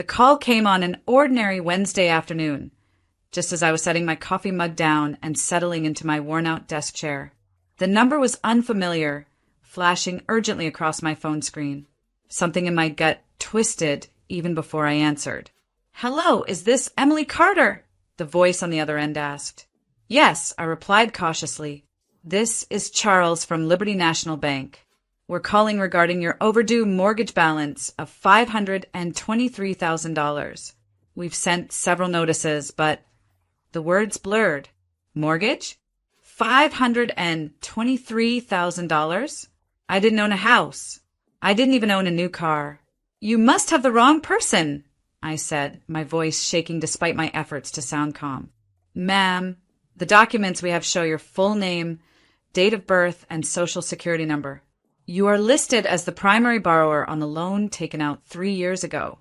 The call came on an ordinary Wednesday afternoon, just as I was setting my coffee mug down and settling into my worn-out desk chair. The number was unfamiliar, flashing urgently across my phone screen. Something in my gut twisted even before I answered. "Hello, is this Emily Carter?" the voice on the other end asked. "Yes," I replied cautiously. "This is Charles from Liberty National Bank. We're calling regarding your overdue mortgage balance of $523,000. We've sent several notices, but..." The words blurred. Mortgage? $523,000? I didn't own a house. I didn't even own a new car. "You must have the wrong person," I said, my voice shaking despite my efforts to sound calm. "Ma'am, the documents we have show your full name, date of birth, and social security number. You are listed as the primary borrower on the loan taken out 3 years ago."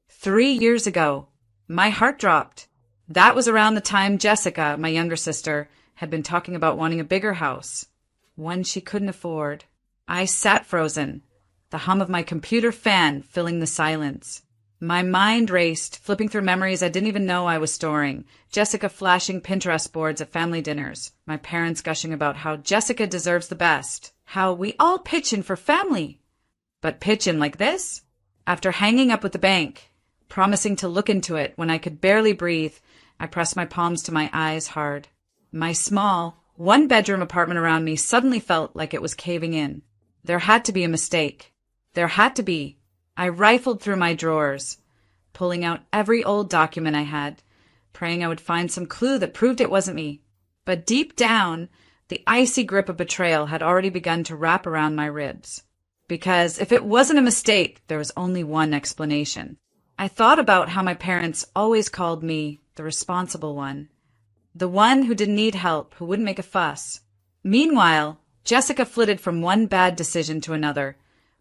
3 years ago. My heart dropped. That was around the time Jessica, my younger sister, had been talking about wanting a bigger house, one she couldn't afford. I sat frozen, the hum of my computer fan filling the silence. My mind raced, flipping through memories I didn't even know I was storing. Jessica flashing Pinterest boards at family dinners. My parents gushing about how Jessica deserves the best. How we all pitch in for family. But pitch in like this? After hanging up with the bank, promising to look into it when I could barely breathe, I pressed my palms to my eyes hard. My small, one-bedroom apartment around me suddenly felt like it was caving in. There had to be a mistake. There had to be. I rifled through my drawers, pulling out every old document I had, praying I would find some clue that proved it wasn't me. But deep down, the icy grip of betrayal had already begun to wrap around my ribs. Because if it wasn't a mistake, there was only one explanation. I thought about how my parents always called me the responsible one. The one who didn't need help, who wouldn't make a fuss. Meanwhile, Jessica flitted from one bad decision to another,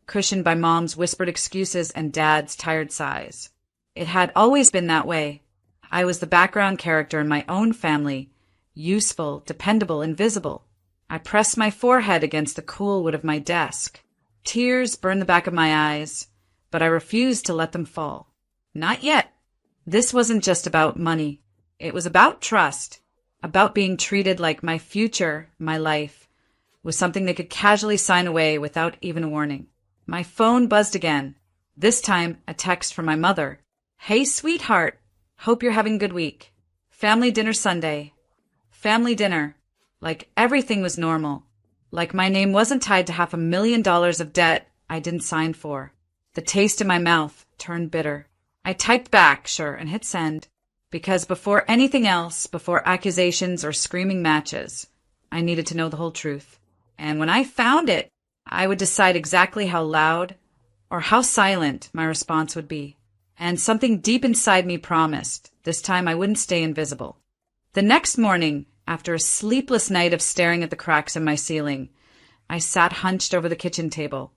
cushioned by Mom's whispered excuses and Dad's tired sighs. It had always been that way. I was the background character in my own family, useful, dependable, invisible. I pressed my forehead against the cool wood of my desk. Tears burned the back of my eyes, but I refused to let them fall. Not yet. This wasn't just about money. It was about trust, about being treated like my future, my life, was something they could casually sign away without even a warning. My phone buzzed again, this time a text from my mother. "Hey, sweetheart. Hope you're having a good week. Family dinner Sunday." Family dinner. Like everything was normal. Like my name wasn't tied to $500,000 of debt I didn't sign for. The taste in my mouth turned bitter. I typed back, sure, and hit send. Because before anything else, before accusations or screaming matches, I needed to know the whole truth. And when I found it, I would decide exactly how loud or how silent my response would be. And something deep inside me promised, this time I wouldn't stay invisible. The next morning, after a sleepless night of staring at the cracks in my ceiling, I sat hunched over the kitchen table,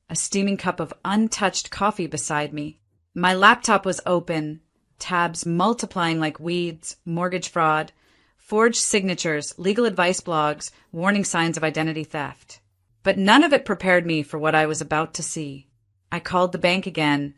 a steaming cup of untouched coffee beside me. My laptop was open, tabs multiplying like weeds, mortgage fraud, forged signatures, legal advice blogs, warning signs of identity theft. But none of it prepared me for what I was about to see. I called the bank again,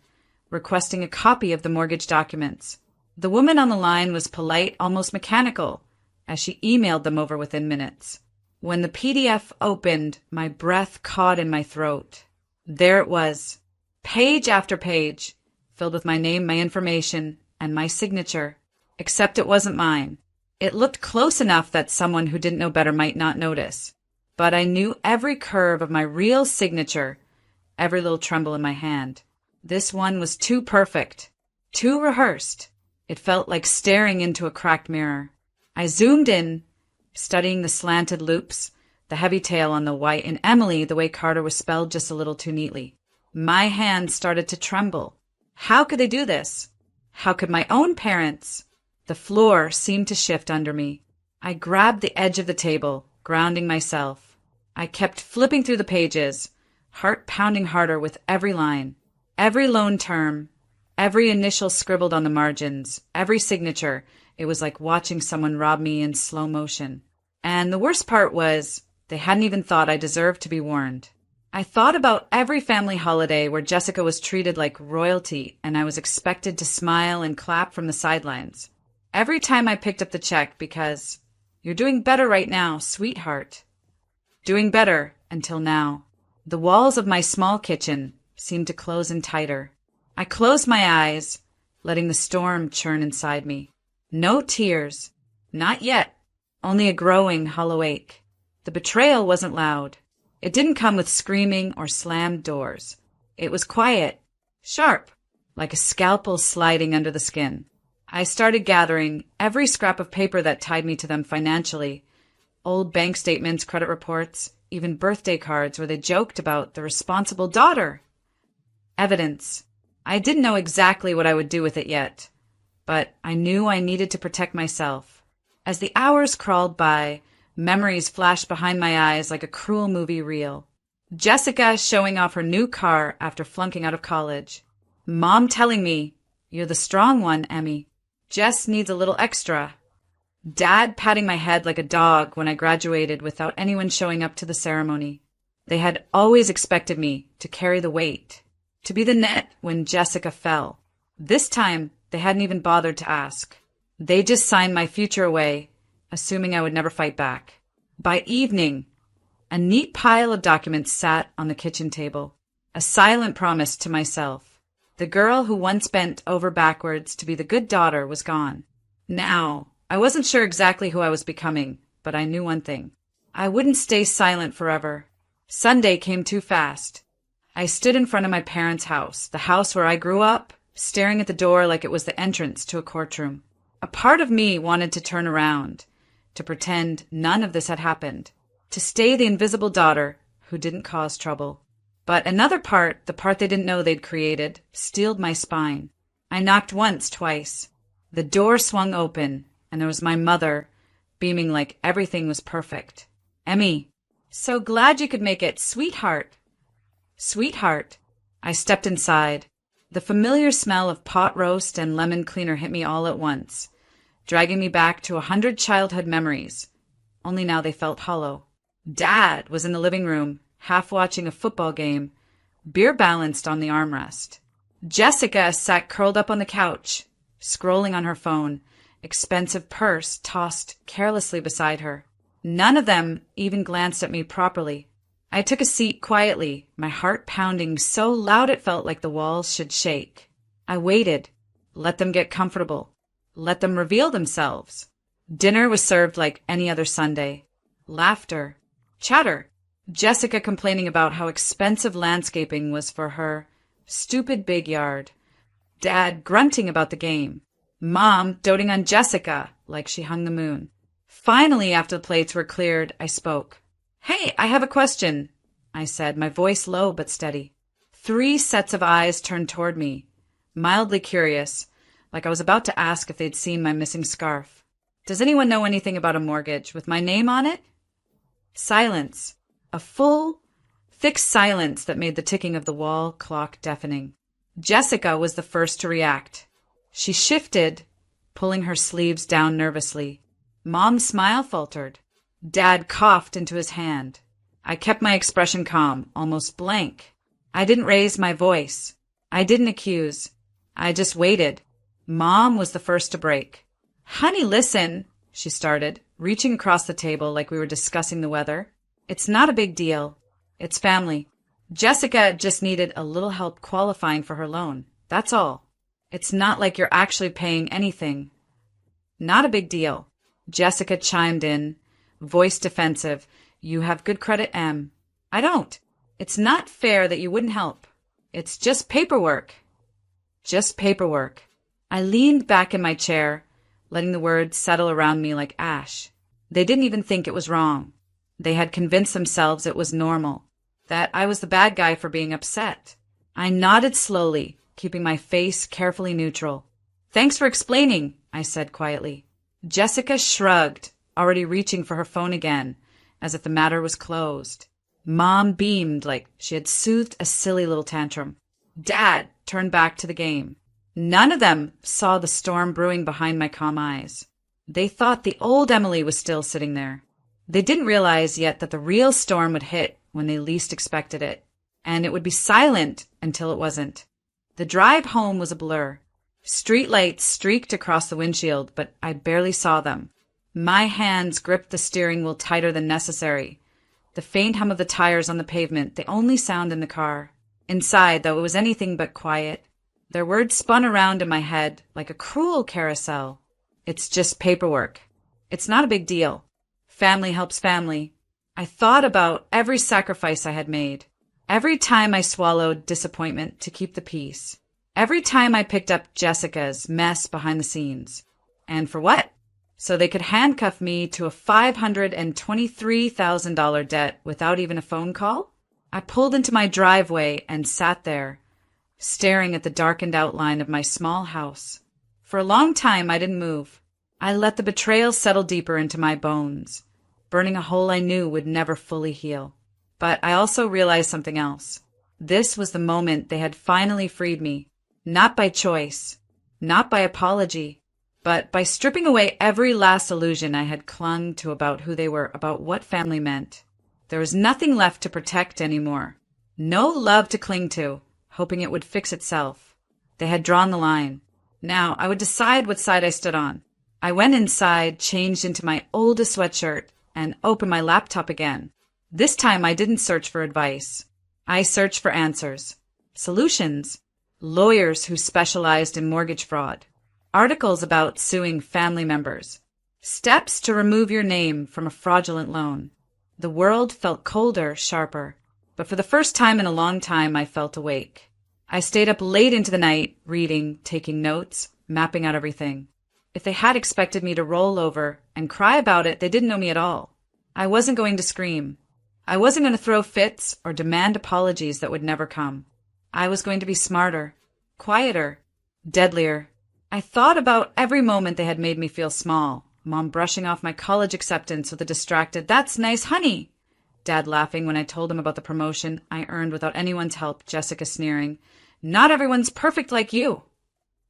requesting a copy of the mortgage documents. The woman on the line was polite, almost mechanical, as she emailed them over within minutes. When the PDF opened, my breath caught in my throat. There it was, page after page, filled with my name, my information, and my signature. Except it wasn't mine. It looked close enough that someone who didn't know better might not notice. But I knew every curve of my real signature, every little tremble in my hand. This one was too perfect, too rehearsed. It felt like staring into a cracked mirror. I zoomed in, studying the slanted loops, the heavy tail on the white, and Emily, the way Carter was spelled just a little too neatly. My hand started to tremble. How could they do this? How could my own parents? The floor seemed to shift under me. I grabbed the edge of the table, grounding myself. I kept flipping through the pages, heart pounding harder with every line. Every loan term, every initial scribbled on the margins, every signature. It was like watching someone rob me in slow motion. And the worst part was, they hadn't even thought I deserved to be warned. I thought about every family holiday where Jessica was treated like royalty and I was expected to smile and clap from the sidelines. Every time I picked up the check because, "You're doing better right now, sweetheart." Doing better until now. The walls of my small kitchen seemed to close in tighter. I closed my eyes, letting the storm churn inside me. No tears. Not yet. Only a growing hollow ache. The betrayal wasn't loud. It didn't come with screaming or slammed doors. It was quiet, sharp, like a scalpel sliding under the skin. I started gathering every scrap of paper that tied me to them financially. Old bank statements, credit reports, even birthday cards where they joked about the responsible daughter. Evidence. I didn't know exactly what I would do with it yet, but I knew I needed to protect myself. As the hours crawled by, memories flashed behind my eyes like a cruel movie reel. Jessica showing off her new car after flunking out of college. Mom telling me, "You're the strong one, Emmy. Jess needs a little extra." Dad patting my head like a dog when I graduated without anyone showing up to the ceremony. They had always expected me to carry the weight, to be the net when Jessica fell. This time, they hadn't even bothered to ask. They just signed my future away, assuming I would never fight back. By evening, a neat pile of documents sat on the kitchen table, a silent promise to myself. The girl who once bent over backwards to be the good daughter was gone. Now, I wasn't sure exactly who I was becoming, but I knew one thing. I wouldn't stay silent forever. Sunday came too fast. I stood in front of my parents' house, the house where I grew up, staring at the door like it was the entrance to a courtroom. A part of me wanted to turn around, to pretend none of this had happened, to stay the invisible daughter who didn't cause trouble. But another part, the part they didn't know they'd created, steeled my spine. I knocked once, twice. The door swung open, and there was my mother, beaming like everything was perfect. "Emmy, so glad you could make it, sweetheart." Sweetheart. I stepped inside. The familiar smell of pot roast and lemon cleaner hit me all at once, dragging me back to 100 childhood memories. Only now they felt hollow. Dad was in the living room, half watching a football game, beer balanced on the armrest. Jessica sat curled up on the couch, scrolling on her phone, expensive purse tossed carelessly beside her. None of them even glanced at me properly. I took a seat quietly, my heart pounding so loud it felt like the walls should shake. I waited, let them get comfortable, let them reveal themselves. Dinner was served like any other Sunday. Laughter, chatter, Jessica complaining about how expensive landscaping was for her stupid big yard. Dad grunting about the game. Mom doting on Jessica like she hung the moon. Finally, after the plates were cleared, I spoke. "Hey, I have a question," I said, my voice low but steady. 3 sets of eyes turned toward me, mildly curious, like I was about to ask if they'd seen my missing scarf. "Does anyone know anything about a mortgage with my name on it?" Silence. A full, fixed silence that made the ticking of the wall clock deafening. Jessica was the first to react. She shifted, pulling her sleeves down nervously. Mom's smile faltered. Dad coughed into his hand. I kept my expression calm, almost blank. I didn't raise my voice. I didn't accuse. I just waited. Mom was the first to break. "Honey, listen," she started, reaching across the table like we were discussing the weather. "It's not a big deal. It's family. Jessica just needed a little help qualifying for her loan. That's all. It's not like you're actually paying anything." "Not a big deal." Jessica chimed in, voice defensive. "You have good credit, Em." "I don't. It's not fair that you wouldn't help. It's just paperwork." Just paperwork. I leaned back in my chair, letting the words settle around me like ash. They didn't even think it was wrong. They had convinced themselves it was normal, that I was the bad guy for being upset. I nodded slowly, keeping my face carefully neutral. "Thanks for explaining," I said quietly. Jessica shrugged, already reaching for her phone again, as if the matter was closed. Mom beamed like she had soothed a silly little tantrum. Dad turned back to the game. None of them saw the storm brewing behind my calm eyes. They thought the old Emily was still sitting there. They didn't realize yet that the real storm would hit when they least expected it. and it would be silent until it wasn't. The drive home was a blur. Streetlights streaked across the windshield, but I barely saw them. My hands gripped the steering wheel tighter than necessary. The faint hum of the tires on the pavement, the only sound in the car. Inside, though, it was anything but quiet. Their words spun around in my head like a cruel carousel. It's just paperwork. It's not a big deal. Family helps family. I thought about every sacrifice I had made. Every time I swallowed disappointment to keep the peace. Every time I picked up Jessica's mess behind the scenes. And for what? So they could handcuff me to a $523,000 debt without even a phone call? I pulled into my driveway and sat there, staring at the darkened outline of my small house. For a long time, I didn't move. I let the betrayal settle deeper into my bones, burning a hole I knew would never fully heal. But I also realized something else. This was the moment they had finally freed me, not by choice, not by apology, but by stripping away every last illusion I had clung to about who they were, about what family meant. There was nothing left to protect anymore. No love to cling to, hoping it would fix itself. They had drawn the line. Now I would decide what side I stood on. I went inside, changed into my oldest sweatshirt, and opened my laptop again. This time I didn't search for advice. I searched for answers, solutions, lawyers who specialized in mortgage fraud, articles about suing family members, steps to remove your name from a fraudulent loan. The world felt colder, sharper, but for the first time in a long time I felt awake. I stayed up late into the night, reading, taking notes, mapping out everything. If they had expected me to roll over and cry about it, they didn't know me at all. I wasn't going to scream. I wasn't going to throw fits or demand apologies that would never come. I was going to be smarter, quieter, deadlier. I thought about every moment they had made me feel small. Mom brushing off my college acceptance with a distracted, "That's nice, honey." Dad laughing when I told him about the promotion I earned without anyone's help, Jessica sneering, "Not everyone's perfect like you."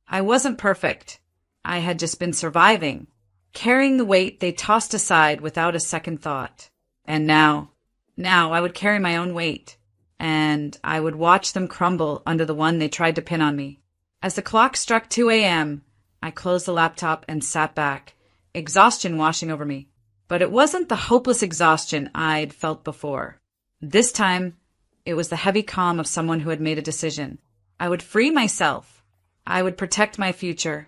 I wasn't perfect. I had just been surviving, carrying the weight they tossed aside without a second thought. And now I would carry my own weight, and I would watch them crumble under the one they tried to pin on me. As the clock struck 2 a.m., I closed the laptop and sat back, exhaustion washing over me. But it wasn't the hopeless exhaustion I'd felt before. This time, it was the heavy calm of someone who had made a decision. I would free myself. I would protect my future.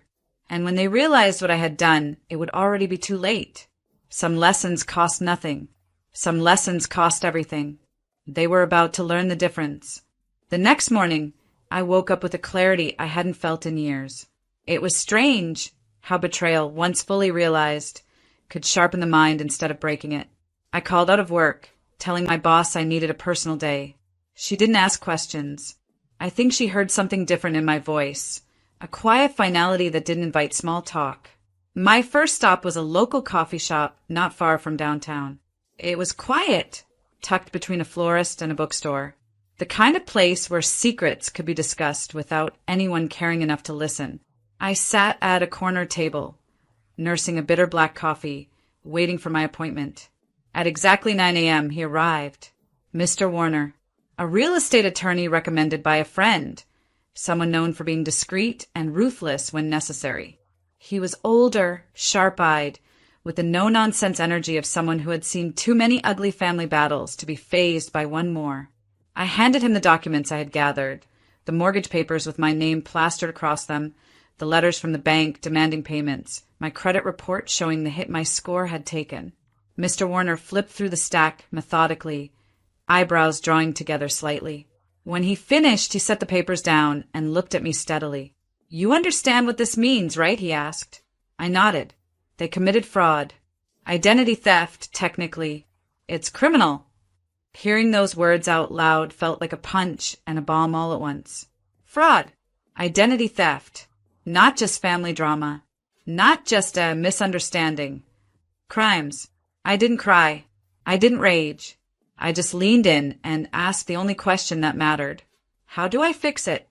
And when they realized what I had done, it would already be too late. Some lessons cost nothing. Some lessons cost everything. They were about to learn the difference. The next morning, I woke up with a clarity I hadn't felt in years. It was strange how betrayal, once fully realized, could sharpen the mind instead of breaking it. I called out of work, telling my boss I needed a personal day. She didn't ask questions. I think she heard something different in my voice, a quiet finality that didn't invite small talk. My first stop was a local coffee shop not far from downtown. It was quiet, tucked between a florist and a bookstore. The kind of place where secrets could be discussed without anyone caring enough to listen. I sat at a corner table, nursing a bitter black coffee, waiting for my appointment. At exactly 9 a.m., he arrived. Mr. Warner, a real estate attorney recommended by a friend, someone known for being discreet and ruthless when necessary. He was older, sharp-eyed, with the no-nonsense energy of someone who had seen too many ugly family battles to be fazed by one more. I handed him the documents I had gathered, the mortgage papers with my name plastered across them, the letters from the bank demanding payments, my credit report showing the hit my score had taken. Mr. Warner flipped through the stack methodically, eyebrows drawing together slightly. When he finished, he set the papers down and looked at me steadily. "You understand what this means, right?" he asked. I nodded. They committed fraud. Identity theft, technically. It's criminal. Hearing those words out loud felt like a punch and a bomb all at once. Fraud. Identity theft. Not just family drama. Not just a misunderstanding. Crimes. I didn't cry. I didn't rage. I just leaned in and asked the only question that mattered. How do I fix it?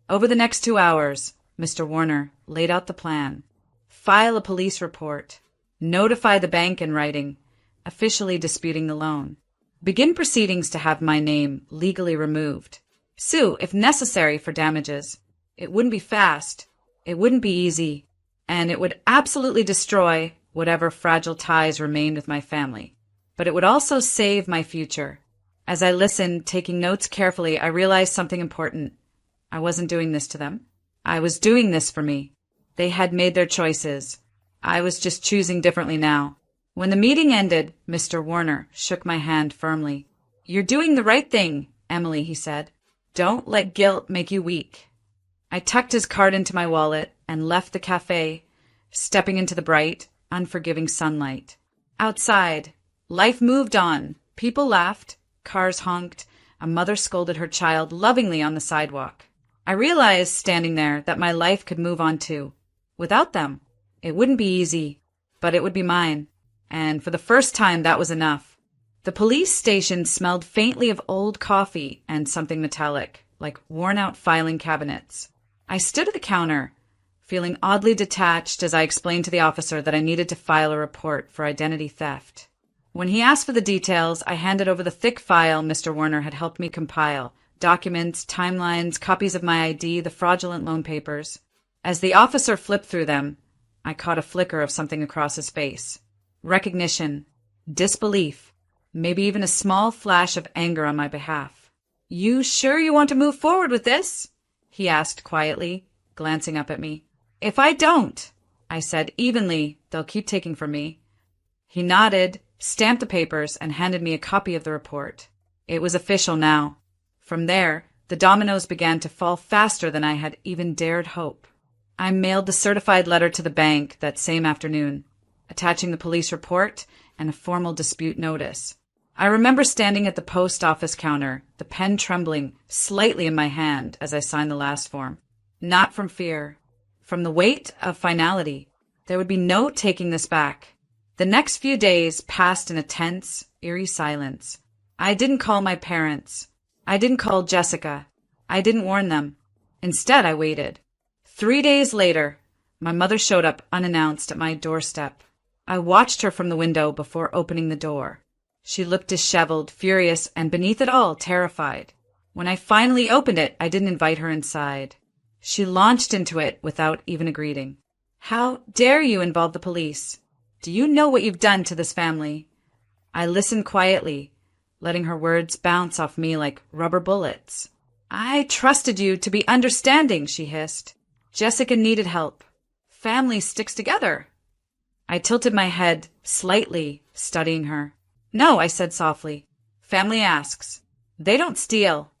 Over the next 2 hours, Mr. Warner laid out the plan. File a police report. Notify the bank in writing, officially disputing the loan. Begin proceedings to have my name legally removed. Sue, if necessary, for damages. It wouldn't be fast. It wouldn't be easy. And it would absolutely destroy whatever fragile ties remained with my family. But it would also save my future. As I listened, taking notes carefully, I realized something important. I wasn't doing this to them. I was doing this for me. They had made their choices. I was just choosing differently now. When the meeting ended, Mr. Warner shook my hand firmly. "You're doing the right thing, Emily," he said. "Don't let guilt make you weak." I tucked his card into my wallet and left the cafe, stepping into the bright, unforgiving sunlight. Outside, life moved on. People laughed, cars honked, a mother scolded her child lovingly on the sidewalk. I realized, standing there, that my life could move on too. Without them. It wouldn't be easy, but it would be mine. And for the first time, that was enough. The police station smelled faintly of old coffee and something metallic, like worn-out filing cabinets. I stood at the counter, feeling oddly detached as I explained to the officer that I needed to file a report for identity theft. When he asked for the details, I handed over the thick file Mr. Warner had helped me compile, documents, timelines, copies of my ID, the fraudulent loan papers. As the officer flipped through them, I caught a flicker of something across his face. Recognition, disbelief, maybe even a small flash of anger on my behalf. "You sure you want to move forward with this?" he asked quietly, glancing up at me. "If I don't," I said evenly, "they'll keep taking from me." He nodded, stamped the papers, and handed me a copy of the report. It was official now. From there, the dominoes began to fall faster than I had even dared hope. I mailed the certified letter to the bank that same afternoon, attaching the police report and a formal dispute notice. I remember standing at the post office counter, the pen trembling slightly in my hand as I signed the last form. Not from fear, from the weight of finality. There would be no taking this back. The next few days passed in a tense, eerie silence. I didn't call my parents. I didn't call Jessica. I didn't warn them. Instead, I waited. 3 days later, my mother showed up unannounced at my doorstep. I watched her from the window before opening the door. She looked disheveled, furious, and beneath it all, terrified. When I finally opened it, I didn't invite her inside. She launched into it without even a greeting. "How dare you involve the police? Do you know what you've done to this family?" I listened quietly, letting her words bounce off me like rubber bullets. "I trusted you to be understanding," she hissed. "Jessica needed help. Family sticks together." I tilted my head slightly, studying her. "No," I said softly. "Family asks. They don't steal."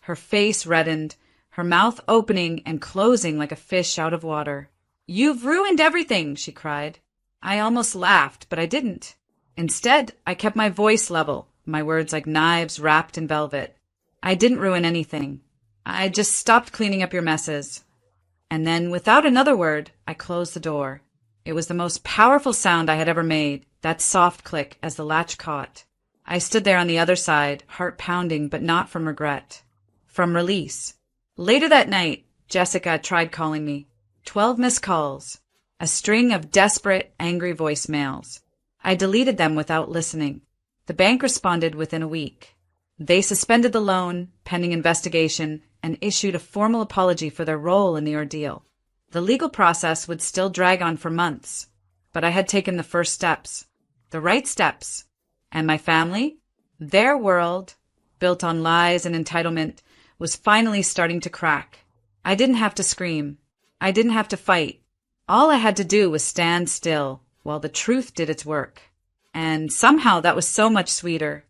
Her face reddened, her mouth opening and closing like a fish out of water. "You've ruined everything," she cried. I almost laughed, but I didn't. Instead, I kept my voice level, my words like knives wrapped in velvet. "I didn't ruin anything. I just stopped cleaning up your messes." And then, without another word, I closed the door. It was the most powerful sound I had ever made, that soft click as the latch caught. I stood there on the other side, heart pounding, but not from regret. From release. Later that night, Jessica tried calling me. 12 missed calls. A string of desperate, angry voicemails. I deleted them without listening. The bank responded within a week. They suspended the loan, pending investigation, and issued a formal apology for their role in the ordeal. The legal process would still drag on for months, but I had taken the first steps, the right steps. And my family, their world, built on lies and entitlement, was finally starting to crack. I didn't have to scream. I didn't have to fight. All I had to do was stand still while the truth did its work. And somehow that was so much sweeter.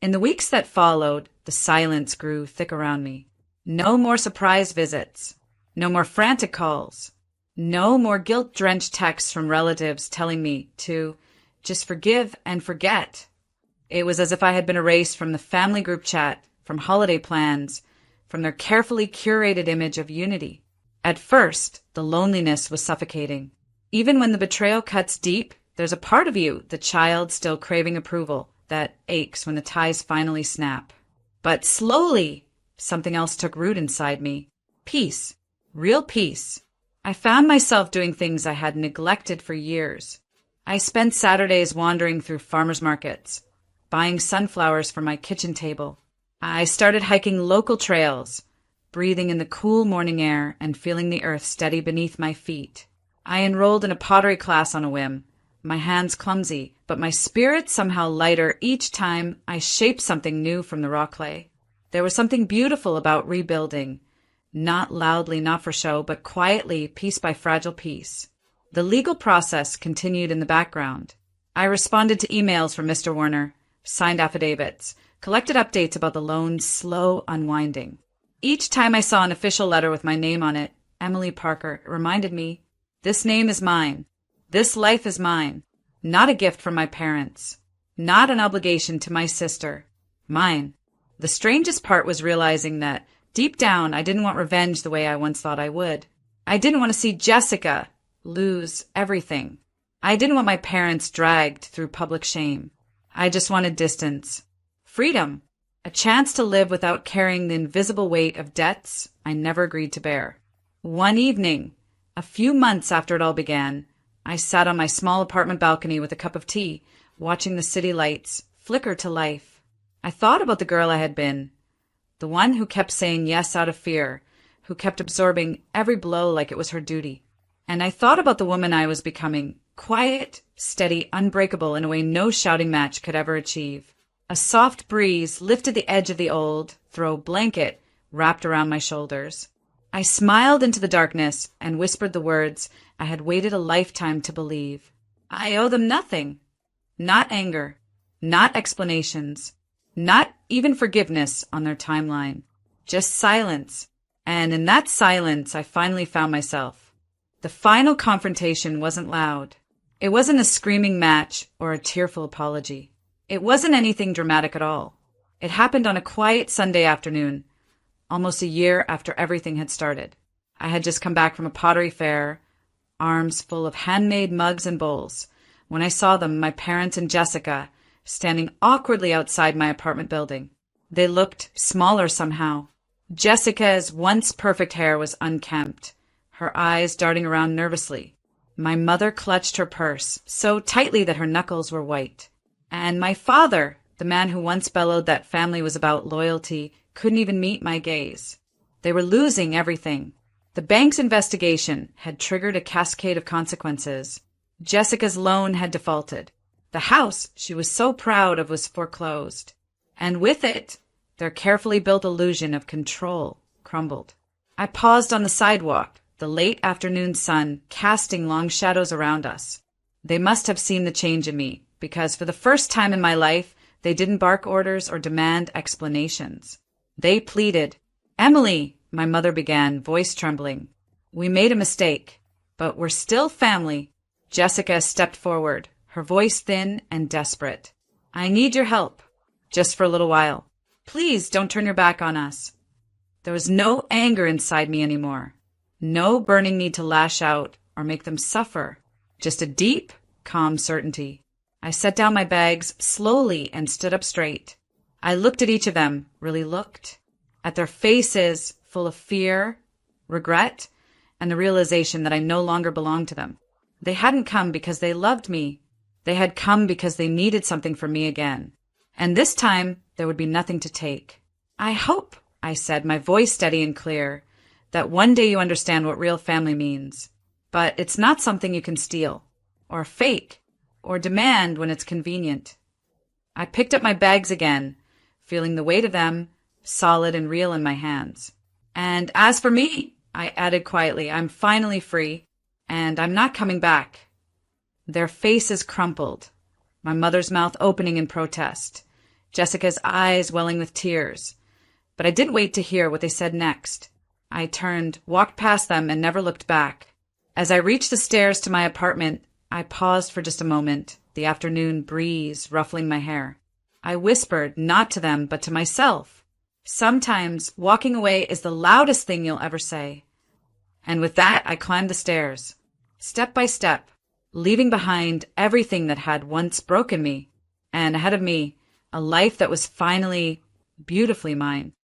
In the weeks that followed, the silence grew thick around me. No more surprise visits. No more frantic calls. No more guilt-drenched texts from relatives telling me to just forgive and forget. It was as if I had been erased from the family group chat, from holiday plans, from their carefully curated image of unity. At first, the loneliness was suffocating. Even when the betrayal cuts deep, there's a part of you, the child still craving approval, that aches when the ties finally snap. But slowly, something else took root inside me. Peace. Real peace. I found myself doing things I had neglected for years. I spent Saturdays wandering through farmers markets, buying sunflowers for my kitchen table. I started hiking local trails, breathing in the cool morning air and feeling the earth steady beneath my feet. I enrolled in a pottery class on a whim, my hands clumsy, but my spirit somehow lighter each time I shaped something new from the raw clay. There was something beautiful about rebuilding, not loudly, not for show, but quietly, piece by fragile piece. The legal process continued in the background. I responded to emails from Mr. Warner, signed affidavits, collected updates about the loan's slow unwinding. Each time I saw an official letter with my name on it, Emily Parker, it reminded me, this name is mine. This life is mine. Not a gift from my parents. Not an obligation to my sister. Mine. The strangest part was realizing that, deep down, I didn't want revenge the way I once thought I would. I didn't want to see Jessica lose everything. I didn't want my parents dragged through public shame. I just wanted distance. Freedom. A chance to live without carrying the invisible weight of debts I never agreed to bear. One evening, a few months after it all began, I sat on my small apartment balcony with a cup of tea, watching the city lights flicker to life. I thought about the girl I had been, the one who kept saying yes out of fear, who kept absorbing every blow like it was her duty. And I thought about the woman I was becoming, quiet, steady, unbreakable in a way no shouting match could ever achieve. A soft breeze lifted the edge of the old throw blanket wrapped around my shoulders. I smiled into the darkness and whispered the words I had waited a lifetime to believe. I owe them nothing. Not anger. Not explanations. Not even forgiveness on their timeline. Just silence. And in that silence, I finally found myself. The final confrontation wasn't loud. It wasn't a screaming match or a tearful apology. It wasn't anything dramatic at all. It happened on a quiet Sunday afternoon, almost a year after everything had started. I had just come back from a pottery fair, arms full of handmade mugs and bowls, when I saw them, my parents and Jessica, standing awkwardly outside my apartment building. They looked smaller somehow. Jessica's once perfect hair was unkempt, her eyes darting around nervously. My mother clutched her purse so tightly that her knuckles were white. And my father, the man who once bellowed that family was about loyalty, couldn't even meet my gaze. They were losing everything. The bank's investigation had triggered a cascade of consequences. Jessica's loan had defaulted. The house she was so proud of was foreclosed. And with it, their carefully built illusion of control crumbled. I paused on the sidewalk, the late afternoon sun casting long shadows around us. They must have seen the change in me, because for the first time in my life, they didn't bark orders or demand explanations. They pleaded. "Emily," my mother began, voice trembling. "We made a mistake, but we're still family." Jessica stepped forward, her voice thin and desperate. "I need your help, just for a little while. Please don't turn your back on us." There was no anger inside me anymore. No burning need to lash out or make them suffer. Just a deep, calm certainty. I set down my bags slowly and stood up straight. I looked at each of them, really looked, at their faces full of fear, regret, and the realization that I no longer belonged to them. They hadn't come because they loved me. They had come because they needed something from me again. And this time, there would be nothing to take. "I hope," I said, my voice steady and clear, "that one day you understand what real family means. But it's not something you can steal, or fake, or demand when it's convenient." I picked up my bags again, feeling the weight of them, solid and real in my hands. "And as for me," I added quietly, "I'm finally free, and I'm not coming back." Their faces crumpled, my mother's mouth opening in protest, Jessica's eyes welling with tears. But I didn't wait to hear what they said next. I turned, walked past them, and never looked back. As I reached the stairs to my apartment, I paused for just a moment, the afternoon breeze ruffling my hair. I whispered, not to them, but to myself. Sometimes walking away is the loudest thing you'll ever say. And with that, I climbed the stairs, step by step, leaving behind everything that had once broken me, and ahead of me, a life that was finally beautifully mine.